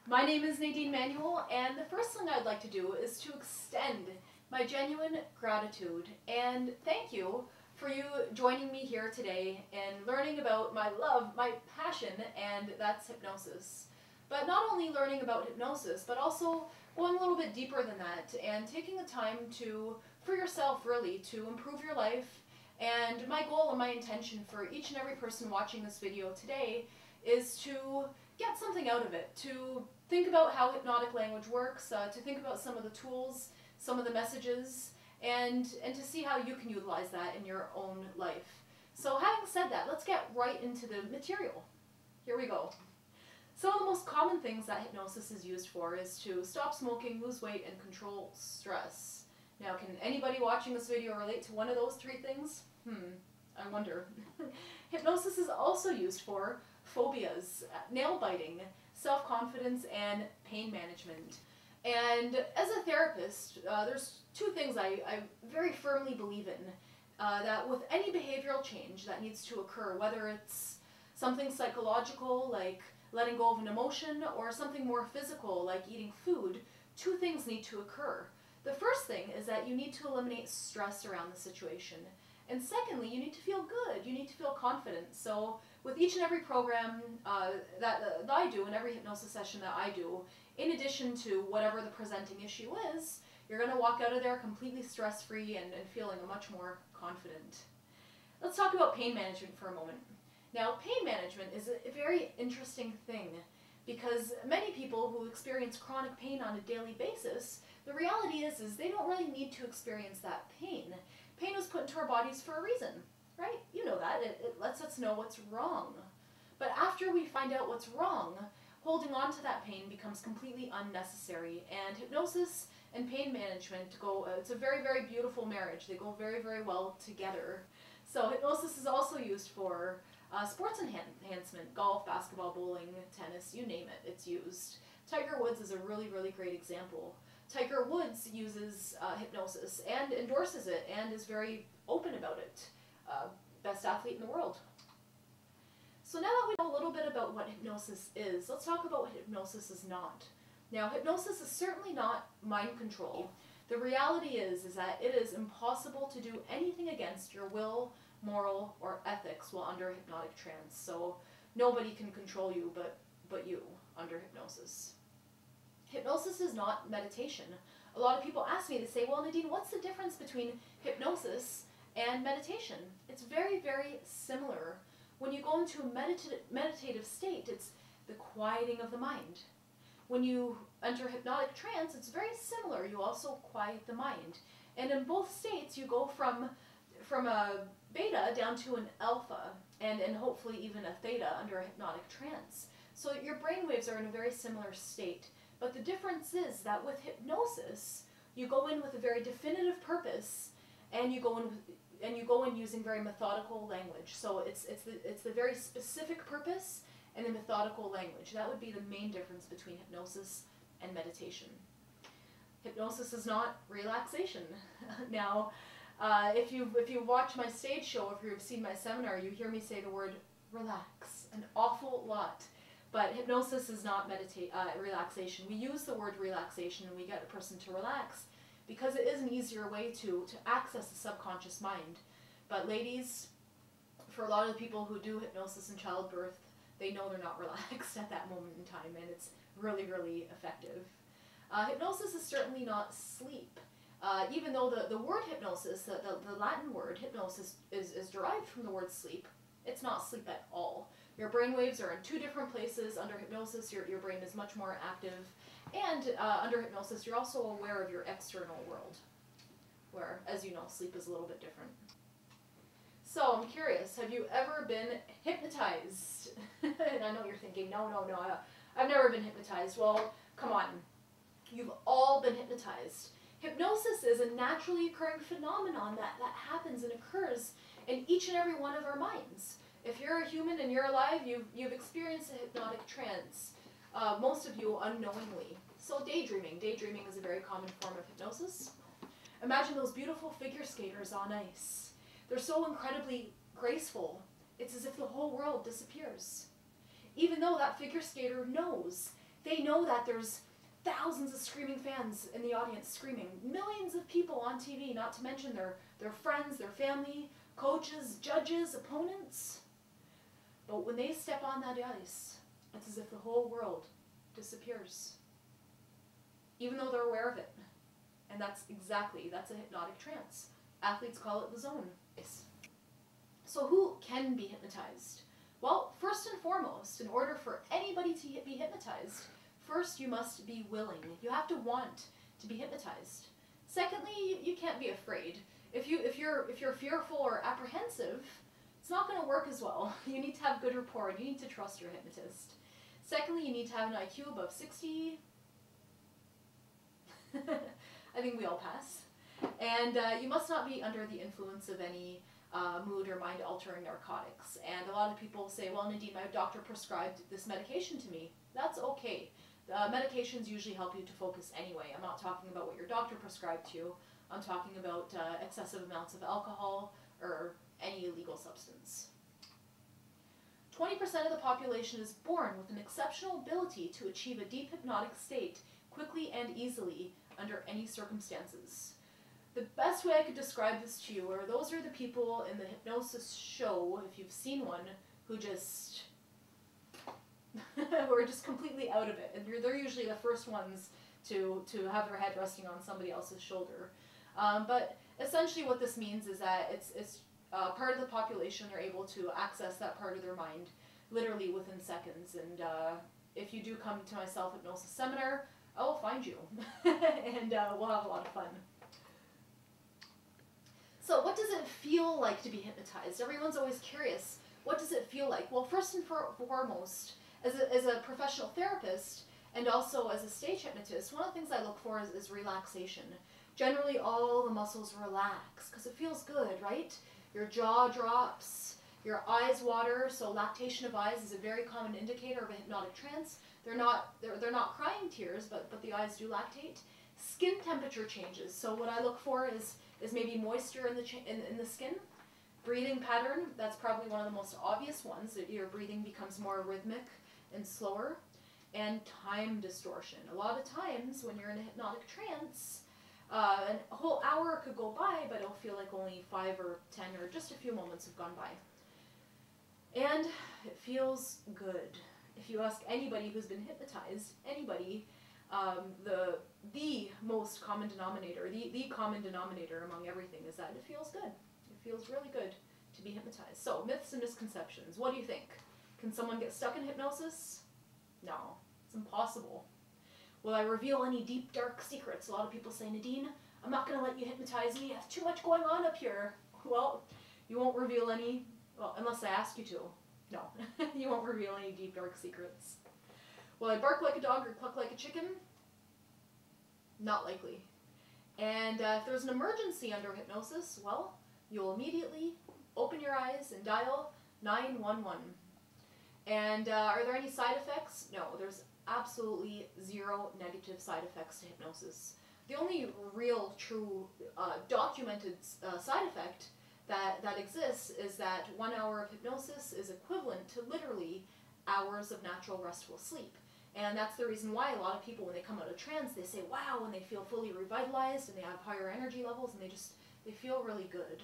My name is Nadeen Manuel, and the first thing I'd like to do is to extend my genuine gratitude and thank you for you joining me here today and learning about my love, my passion, and that's hypnosis. But not only learning about hypnosis, but also going a little bit deeper than that and taking the time to, for yourself really, to improve your life. And my goal and my intention for each and every person watching this video today is to get something out of it, to think about how hypnotic language works, to think about some of the tools, some of the messages, and to see how you can utilize that in your own life. So having said that, let's get right into the material. Here we go. Some of the most common things that hypnosis is used for is to stop smoking, lose weight, and control stress. Now, can anybody watching this video relate to one of those three things? I wonder. Hypnosis is also used for phobias, nail biting, self-confidence, and pain management. And as a therapist, there's two things I very firmly believe in. That with any behavioral change that needs to occur, whether it's something psychological like letting go of an emotion or something more physical like eating food, two things need to occur. The first thing is that you need to eliminate stress around the situation. And secondly, you need to feel good. You need to feel confident. So with each and every program that I do, and every hypnosis session that I do, in addition to whatever the presenting issue is, you're going to walk out of there completely stress-free and feeling much more confident. Let's talk about pain management for a moment. Now, pain management is a very interesting thing because many people who experience chronic pain on a daily basis, the reality is they don't really need to experience that pain. Pain was put into our bodies for a reason, right? You know that. It lets us know what's wrong. But after we find out what's wrong, holding on to that pain becomes completely unnecessary. And hypnosis and pain management go, it's a very, very beautiful marriage. They go very, very well together. So hypnosis is also used for sports enhancement, golf, basketball, bowling, tennis, you name it, it's used. Tiger Woods is a really, really great example. Tiger Woods uses hypnosis and endorses it and is very open about it. Best athlete in the world. So now that we know a little bit about what hypnosis is, let's talk about what hypnosis is not. Now, hypnosis is certainly not mind control. The reality is that it is impossible to do anything against your will, moral, or ethics while under hypnotic trance. So nobody can control you but you under hypnosis. Hypnosis is not meditation. A lot of people ask me, they say, well, Nadeen, what's the difference between hypnosis and meditation? It's very, very similar. When you go into a meditative state, it's the quieting of the mind. When you enter hypnotic trance, it's very similar. You also quiet the mind. And in both states, you go from a beta down to an alpha, and hopefully even a theta under a hypnotic trance. So your brain waves are in a very similar state. But the difference is that with hypnosis, you go in with a very definitive purpose, and you go in using very methodical language. So it's the very specific purpose and the methodical language. That would be the main difference between hypnosis and meditation. Hypnosis is not relaxation. Now, if you've watched my stage show, if you've seen my seminar, you hear me say the word relax an awful lot. But hypnosis is not relaxation. We use the word relaxation and we get a person to relax because it is an easier way to access the subconscious mind. But ladies, for a lot of the people who do hypnosis in childbirth, they know they're not relaxed at that moment in time, and it's really, really effective. Hypnosis is certainly not sleep. Even though the word hypnosis, the Latin word hypnosis is derived from the word sleep, it's not sleep at all. Your brain waves are in two different places. Under hypnosis, your brain is much more active. And under hypnosis, you're also aware of your external world, where, as you know, sleep is a little bit different. So I'm curious, have you ever been hypnotized? And I know you're thinking, no, I've never been hypnotized. Well, come on. You've all been hypnotized. Hypnosis is a naturally occurring phenomenon that happens and occurs in each and every one of our minds. If you're a human and you're alive, you've experienced a hypnotic trance, most of you unknowingly. So daydreaming. Daydreaming is a very common form of hypnosis. Imagine those beautiful figure skaters on ice. They're so incredibly graceful. It's as if the whole world disappears. Even though that figure skater knows They know that there's thousands of screaming fans in the audience screaming, millions of people on TV, not to mention their friends, their family, coaches, judges, opponents. But when they step on that ice, it's as if the whole world disappears, even though they're aware of it. And that's a hypnotic trance. Athletes call it the zone. So who can be hypnotized? Well, first and foremost, in order for anybody to be hypnotized, first you must be willing. You have to want to be hypnotized. Secondly, you can't be afraid. If you're fearful or apprehensive, it's not going to work as well. You need to have good rapport, and you need to trust your hypnotist. Secondly, you need to have an IQ above 60. I think we all pass. And you must not be under the influence of any mood or mind-altering narcotics. And a lot of people say, well, Nadeen, my doctor prescribed this medication to me. That's okay. Medications usually help you to focus anyway. I'm not talking about what your doctor prescribed to you. I'm talking about excessive amounts of alcohol or any illegal substance. 20% of the population is born with an exceptional ability to achieve a deep hypnotic state quickly and easily under any circumstances. The best way I could describe this to you are those are the people in the hypnosis show, if you've seen one, who just who are just completely out of it. And they're usually the first ones to have their head resting on somebody else's shoulder. But essentially what this means is that it's part of the population, they're able to access that part of their mind literally within seconds. And if you do come to my self-hypnosis seminar, I will find you and we'll have a lot of fun. So what does it feel like to be hypnotized? Everyone's always curious. What does it feel like? Well, first and foremost, as a professional therapist and also as a stage hypnotist, one of the things I look for is relaxation. Generally, all the muscles relax because it feels good, right? Your jaw drops, your eyes water, so lactation of eyes is a very common indicator of a hypnotic trance. They're not crying tears, but the eyes do lactate. Skin temperature changes. So what I look for is maybe moisture in the skin. Breathing pattern, that's probably one of the most obvious ones, that your breathing becomes more rhythmic and slower. And time distortion. A lot of times when you're in a hypnotic trance, a whole hour could go by, but it'll feel like only 5 or 10 or just a few moments have gone by. And it feels good. If you ask anybody who's been hypnotized, anybody, the most common denominator, the common denominator among everything is that it feels good. It feels really good to be hypnotized. So, myths and misconceptions. What do you think? Can someone get stuck in hypnosis? No, it's impossible. Will I reveal any deep, dark secrets? A lot of people say, Nadeen, I'm not going to let you hypnotize me. I have too much going on up here. Well, you won't reveal any, well, unless I ask you to. No, you won't reveal any deep, dark secrets. Will I bark like a dog or cluck like a chicken? Not likely. And if there's an emergency under hypnosis, well, you'll immediately open your eyes and dial 911. And are there any side effects? No, there's absolutely zero negative side effects to hypnosis. The only real, true, documented side effect that exists is that 1 hour of hypnosis is equivalent to literally hours of natural restful sleep. And that's the reason why a lot of people, when they come out of trance, they say, wow, and they feel fully revitalized and they have higher energy levels and they feel really good.